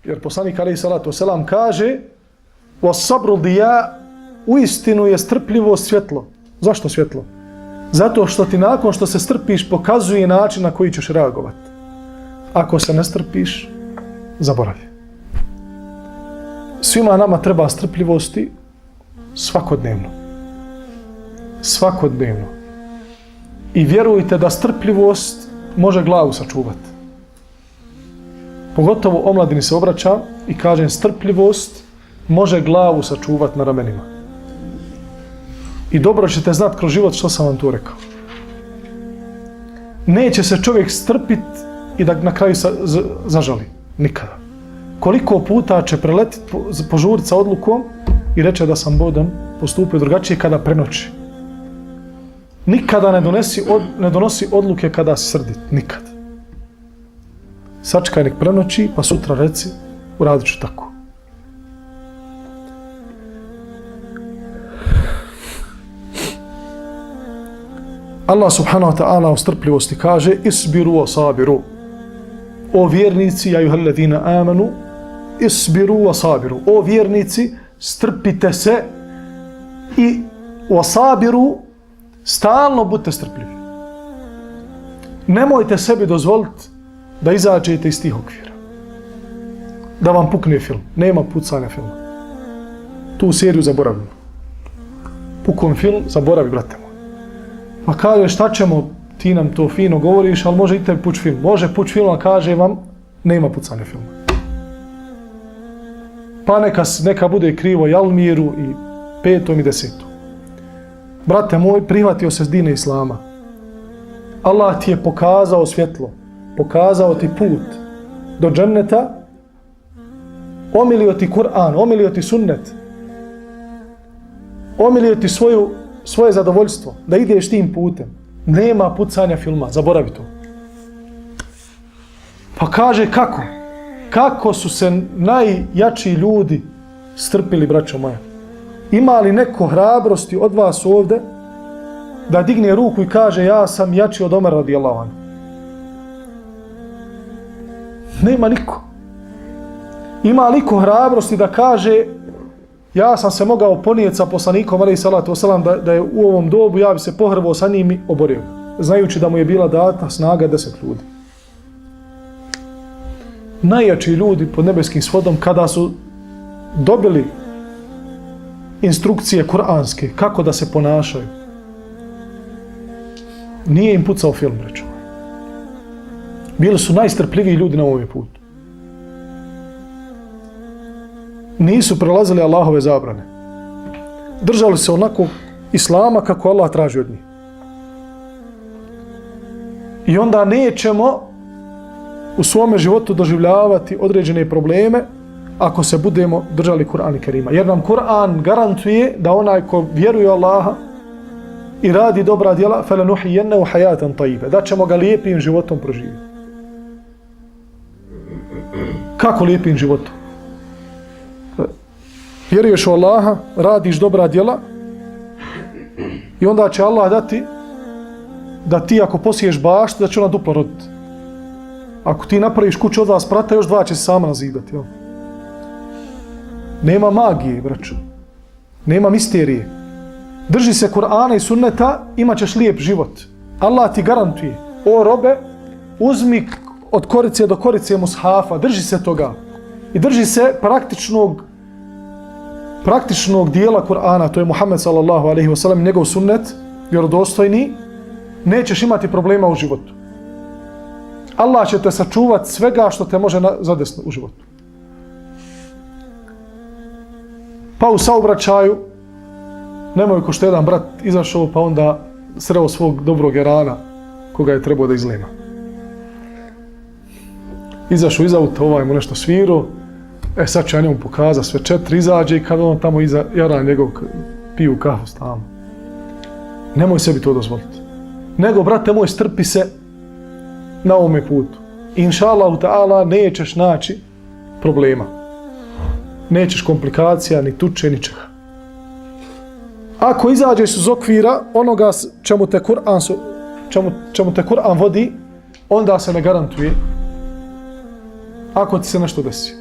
Jer poslanik alejhi salatu selam kaže was-sabru dija, uistinu je strpljivost svjetlo. Zašto svjetlo? Zato što ti nakon što se strpiš pokazuje način na koji ćeš reagovati. Ako se ne strpiš, zaboravi. Svima nama treba strpljivosti svakodnevno. Svakodnevno. I vjerujte da strpljivost može glavu sačuvati. Pogotovo omladini se obraćam i kažem strpljivost može glavu sačuvati na ramenima. I dobro ćete znati kroz život što sam vam tu rekao. Neće se čovjek strpiti i da na kraju zažali. Nikada. Koliko puta će preletiti, požuriti sa odlukom i reće da sam Bodan postupio drugačije kada prenoći. Nikada ne donosi odluke kada si srdit. Nikad. Sačekaj nek prenoći, pa sutra reci, uradit ću tako. Allah subhanahu wa ta'ala u strpljivosti kaže isbiru wa sabiru. O vjernici, ja juhalladina amanu, isbiru wa sabiru. O vjernici, strpite se i wa sabiru, stalno budite strpljivi. Nemojte sebi dozvoliti da izađete iz tih okvira. Da vam pukne film. Nema pucanja filma. Tu seriju zaboravimo. Pukom film, zaboravi, brate moj. Pa kaže, šta ćemo, ti nam to fino govoriš, ali može i tebi puć film. Može puć film, a kaže vam, nema pucanja filma. Pa neka bude krivo i Almiru i 5. i 10. Brate moj, prihvatio se s dine Islama. Allah ti je pokazao svjetlo, pokazao ti put do dženneta, omilio ti Kur'an, omilio ti sunnet, omilio ti svoje zadovoljstvo, da ideš tim putem. Nema pucanja filma, zaboravi to. Pa kaže kako? Kako su se najjači ljudi strpili, braćo moja? Ima li neko hrabrosti od vas ovdje da digne ruku i kaže ja sam jači od Omera radijallahu anhu? Nema niko. Ima li ko hrabrosti da kaže ja sam se mogao ponijeti sa poslanikom alejhi salatu vesselam da je u ovom dobu ja bi se pohrvao sa njim i oborio, znajući da mu je bila data snaga 10 ljudi. Najjači ljudi pod nebeskim svodom kada su dobili instrukcije kuranske kako da se ponašaju, nije im pucao film, rečemo. Bili su najstrpljiviji ljudi na ovom putu. Nisu prelazili Allahove zabrane. Držali se onako Islama kako Allah traži od njih. I onda nećemo u svome životu doživljavati određene probleme ako se budemo držali Kur'ana Kerima. Jer nam Kur'an garantuje da onaj ko vjeruje Allaha i radi dobra djela, فَلَنُحِيَنَّهُ حَيَاتًا طَيِّبًا, da ćemo ga lijepim životom proživjeti. Kako lijepim životom? Vjeruješ u Allaha, radiš dobra djela i onda će Allah dati da ti ako posiješ baštu, da će ona duplo roditi. Ako ti napraviš kuću od 2 sprata, još 2 će se sama nazidati. Jel? Nema magije, braćo. Nema misterije. Drži se Kur'ana i sunneta, imat ćeš lijep život. Allah ti garantuje. O robe, uzmi od korice do korice mushafa, drži se toga. I drži se praktičnog dijela Kur'ana, to je Muhammed sallallahu alejhi ve sellem, njegov sunnet, vjerodostojni, nećeš imati problema u životu. Allah će te sačuvati svega što te može zadesiti u životu. Pa u saobraćaju, nemoj ko što jedan brat izašao pa onda sreo svog dobrog erana koga je trebao da izlema. Izašao iz auta, ovaj mu nešto svirao, sad će ja njemu pokazati sve 4, izađe i kada on tamo iza jaran njegov piju kafu tamo. Nemoj sebi to dozvoliti. Nego, brate moj, strpi se na ovome putu. Inša Allahu ta'ala nećeš naći problema. Nećeš komplikacija, ni tuče, ničega. Ako izađeš iz okvira onoga čemu te Kur'an vodi, onda se ne garantuje ako ti se nešto desi.